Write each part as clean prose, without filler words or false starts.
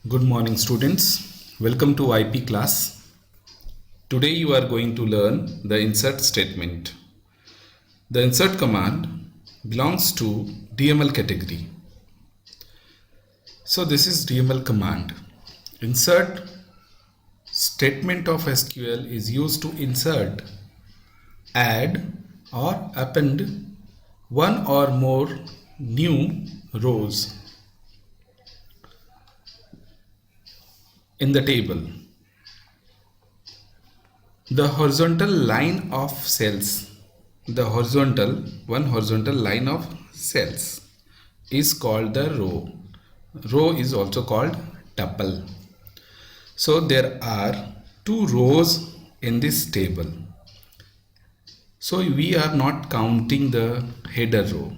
Good morning students. Welcome to IP class. Today you are going to learn the insert statement. The insert command belongs to DML category. So this is DML command. Insert statement of SQL is used to insert, add or append one or more new rows in the table. The horizontal line of cells, one horizontal line of cells is called the row. Row is also called tuple. So there are two rows in this table. So we are not counting the header row.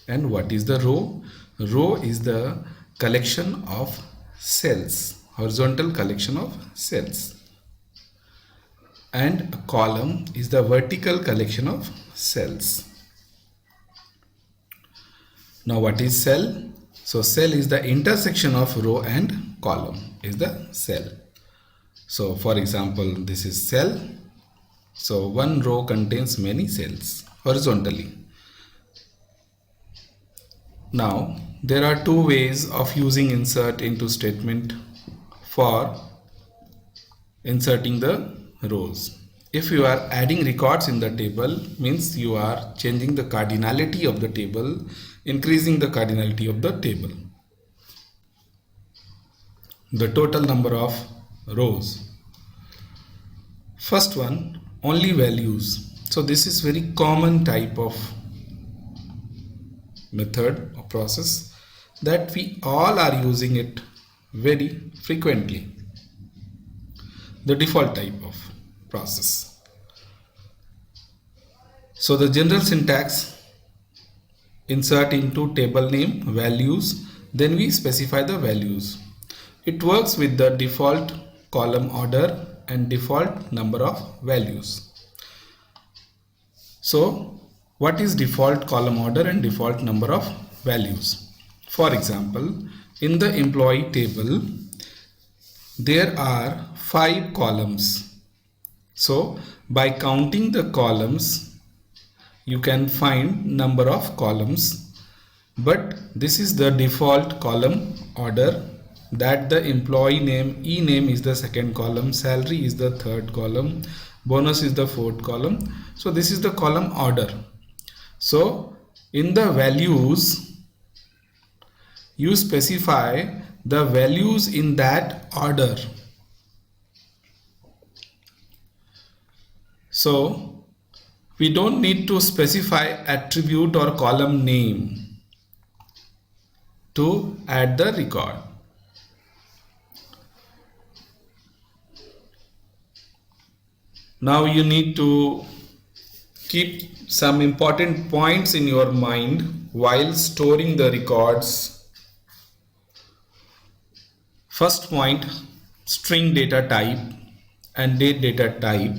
And what is the row? Row is the collection of cells, horizontal collection of cells. And a column is the vertical collection of cells. Now what is cell? So cell is the intersection of row and column is the cell. So for example, this is cell. So one row contains many cells horizontally. Now there are two ways of using insert into statement for inserting the rows. If you are adding records in the table, means you are changing the cardinality of the table, increasing the cardinality of the table. The total number of rows. First one, only values. So this is very common type of method or process that we all are using it very frequently. The default type of process. So the general syntax: insert into table name values, then we specify the values. It works with the default column order and default number of values. So what is default column order and default number of values? For example, in the employee table there are 5 columns. So by counting the columns you can find number of columns, but this is the default column order, that the employee name, E name is the second column, salary is the third column, bonus is the fourth column. So this is the column order. So in the values you specify the values in that order. So we don't need to specify attribute or column name to add the record. Now you need to keep some important points in your mind while storing the records. First point, string data type and date data type.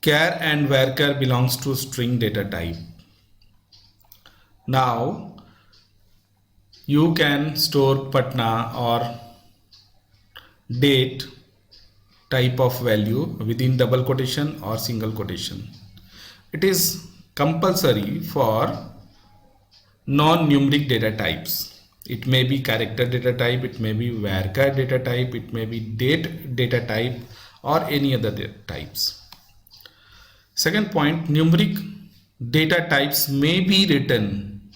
Char and varchar belongs to string data type. Now you can store Patna or date type of value within double quotation or single quotation. It is compulsory for non-numeric data types. It may be character data type, it may be varchar data type, it may be date data type, or any other types. Second point, numeric data types may be written,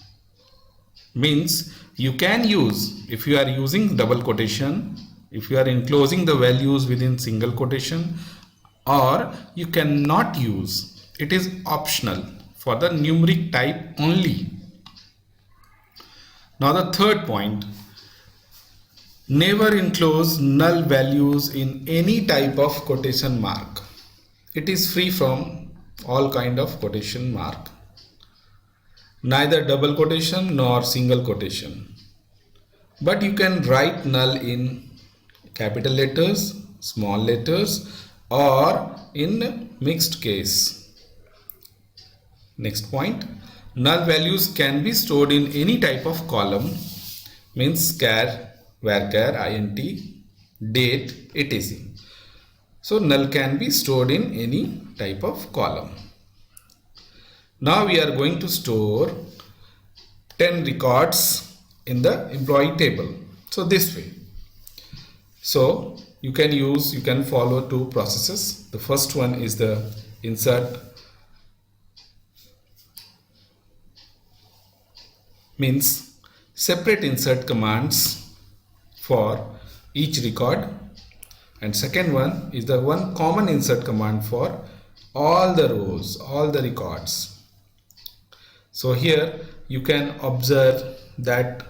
means you can use, if you are using double quotation, if you are enclosing the values within single quotation, or you cannot use. It is optional for the numeric type only. Now the third point, never enclose null values in any type of quotation mark. It is free from all kind of quotation mark, neither double quotation nor single quotation. But you can write null in capital letters, small letters, or in mixed case. Next point, null values can be stored in any type of column, means char, varchar, int, date, etc. So null can be stored in any type of column. Now we are going to store 10 records in the employee table. So this way. So you can follow two processes. The first one is the insert, means separate insert commands for each record, and second one is the one common insert command for all the rows, all the records. So here you can observe that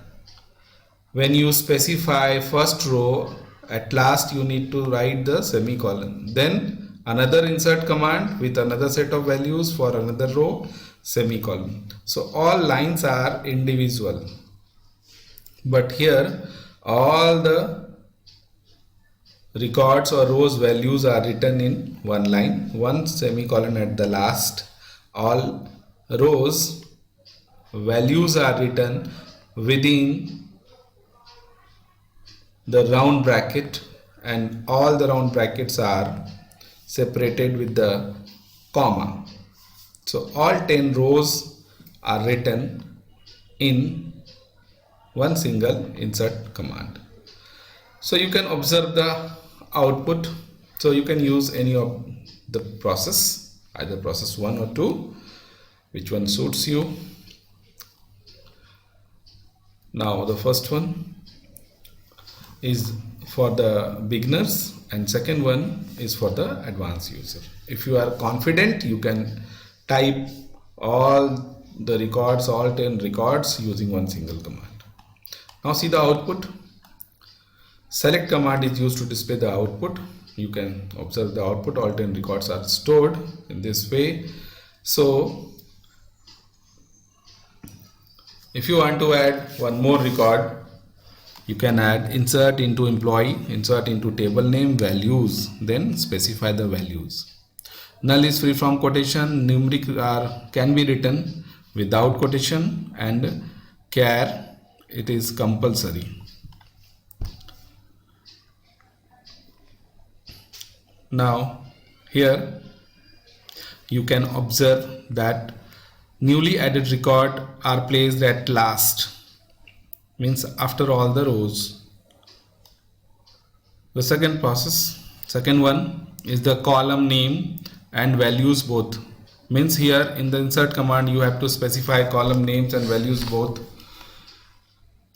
when you specify first row, at last you need to write the semicolon, then another insert command with another set of values for another row, semicolon. So all lines are individual, but here all the records or rows values are written in one line, one semicolon at the last. All rows values are written within the round bracket, and all the round brackets are separated with the comma. So all 10 rows are written in one single insert command. So you can observe the output. So you can use any of the process, either process 1 or 2, which one suits you. Now the first one is for the beginners and second one is for the advanced user. If you are confident, you can type all the records, all 10 records using one single command. Now see the output. Select command is used to display the output. You can observe the output. All 10 records are stored in this way. So if you want to add one more record, you can add insert into employee, insert into table name, values, then specify the values. Null is free from quotation, numeric can be written without quotation, and char, it is compulsory. Now here you can observe that newly added record are placed at last, means after all the rows. The second one is the column name and values both, means here in the insert command you have to specify column names and values both.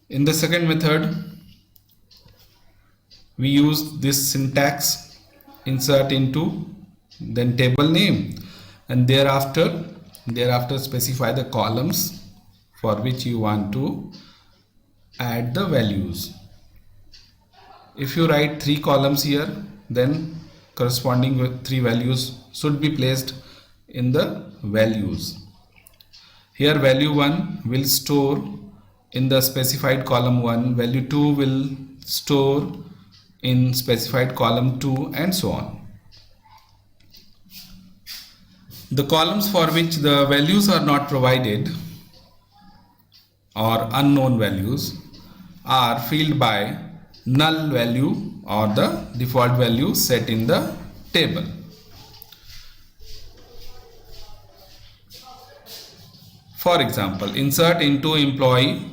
In the second method we use this syntax, insert into, then table name, and thereafter specify the columns for which you want to add the values. If you write 3 columns here, then corresponding with 3 values should be placed in the values. Here value 1 will store in the specified column 1, value 2 will store in specified column 2, and so on. The columns for which the values are not provided or unknown values are filled by null value or the default value set in the table. For example, insert into employee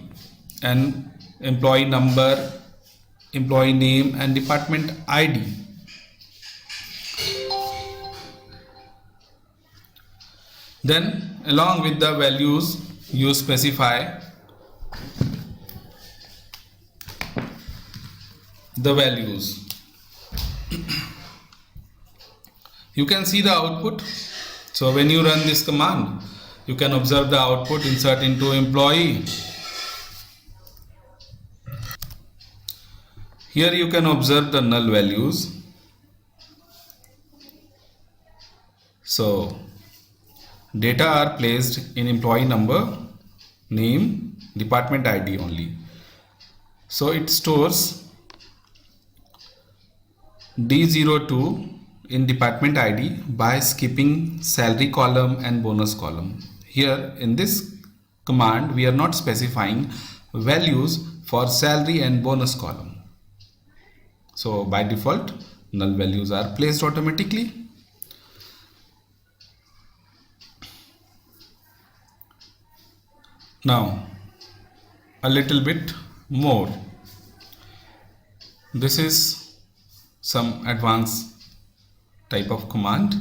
and employee number, employee name and department ID. Then along with the values you specify the values. You can see the output. So when you run this command, you can observe the output, insert into employee. Here you can observe the null values. So data are placed in employee number, name, department ID only. So it stores D02 in department ID by skipping salary column and bonus column. here in this command we are not specifying values for salary and bonus column. So by default null values are placed automatically. Now a little bit more. This is some advanced type of command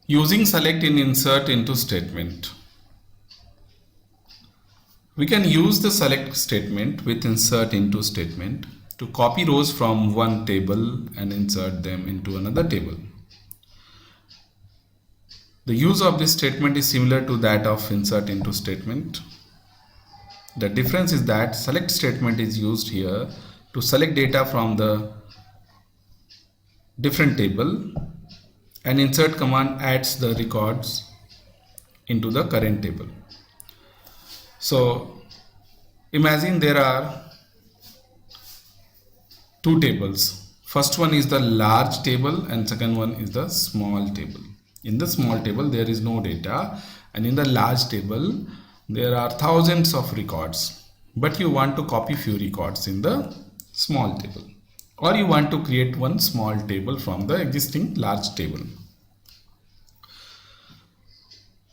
using select in insert into statement. We can use the select statement with insert into statement to copy rows from one table and insert them into another table. The use of this statement is similar to that of insert into statement. The difference is that select statement is used here to select data from the different table, and insert command adds the records into the current table. So imagine there are two tables. First one is the large table and second one is the small table. In the small table there is no data, and in the large table there are thousands of records, but you want to copy few records in the small table, or you want to create one small table from the existing large table.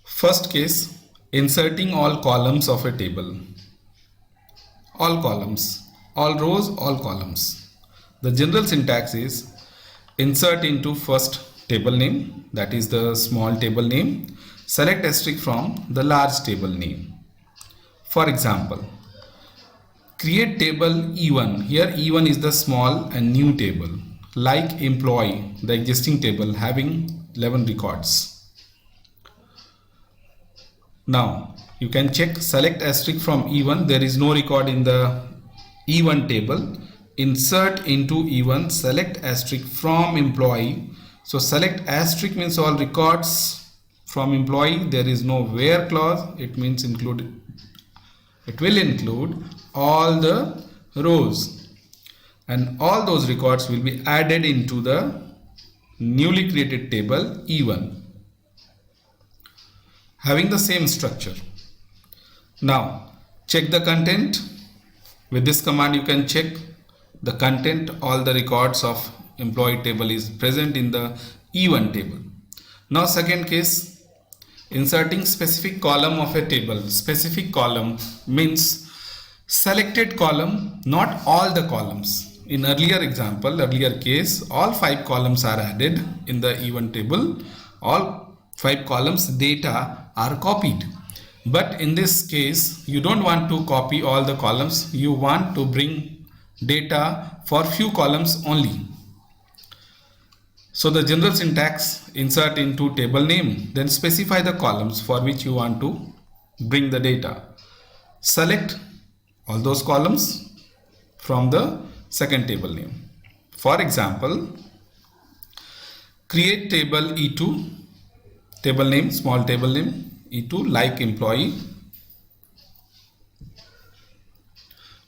First case, inserting all columns of a table. All columns, all rows, all columns. The general syntax is insert into first table name, that is the small table name, select asterisk from the large table name. For example, create table E1. Here E1 is the small and new table, like employee, the existing table having 11 records. Now you can check select asterisk from E1. There is no record in the E1 table. Insert into E1, select asterisk from employee. So select asterisk means all records from employee. There is no where clause. It means it will include all the rows, and all those records will be added into the newly created table E1 having the same structure. Now check the content. With this command you can check the content. All the records of employee table is present in the E1 table. Now second case, inserting specific column of a table. Specific column means selected column, not all the columns. In earlier case, all 5 columns are added in the E1 table. All 5 columns data are copied. But in this case, you don't want to copy all the columns. You want to bring data for few columns only. So the general syntax, insert into table name, then specify the columns for which you want to bring the data. Select all those columns from the second table name. For example, create table E2, table name, small table name, E2 like employee.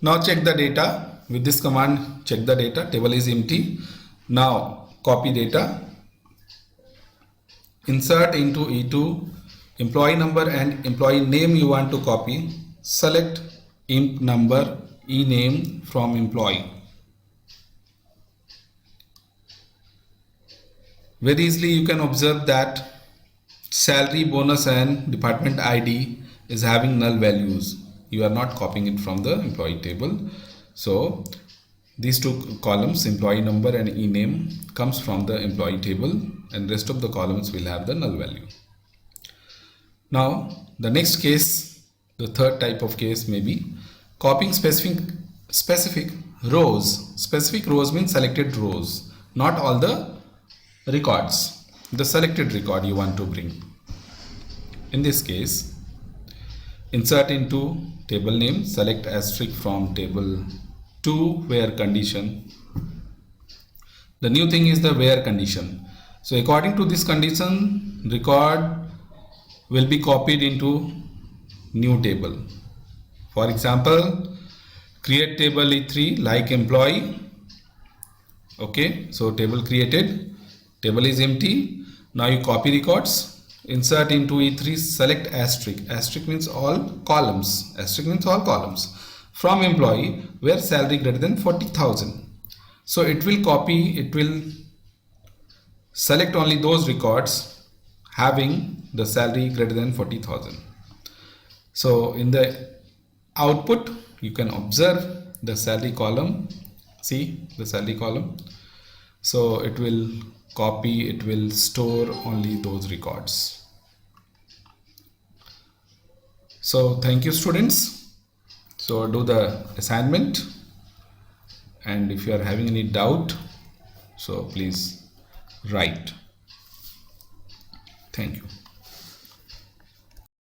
Now check the data. With this command, check the data. Table is empty. Now copy data, insert into E2 employee number and employee name you want to copy. Select imp number ename from employee. Very easily you can observe that salary, bonus and department ID is having null values. You are not copying it from the employee table. So these two columns, employee number and ename, comes from the employee table, and rest of the columns will have the null value. Now the next case, the third type of case may be copying specific rows. Specific rows means selected rows, not all the records. The selected record you want to bring. In this case, insert into table name, select asterisk from table to where condition. The new thing is the where condition. So according to this condition, record will be copied into new table. For example, create table E3 like employee. Okay, so table created, table is empty. Now you copy records insert into E3, select asterisk. Asterisk means all columns. Asterisk means all columns from employee where salary greater than 40,000. So it will copy, it will select only those records having the salary greater than 40,000. So in the output, you can observe the salary column. See the salary column. So it will copy, it will store only those records. So thank you, students. So do the assignment, and if you are having any doubt, so please write. Thank you.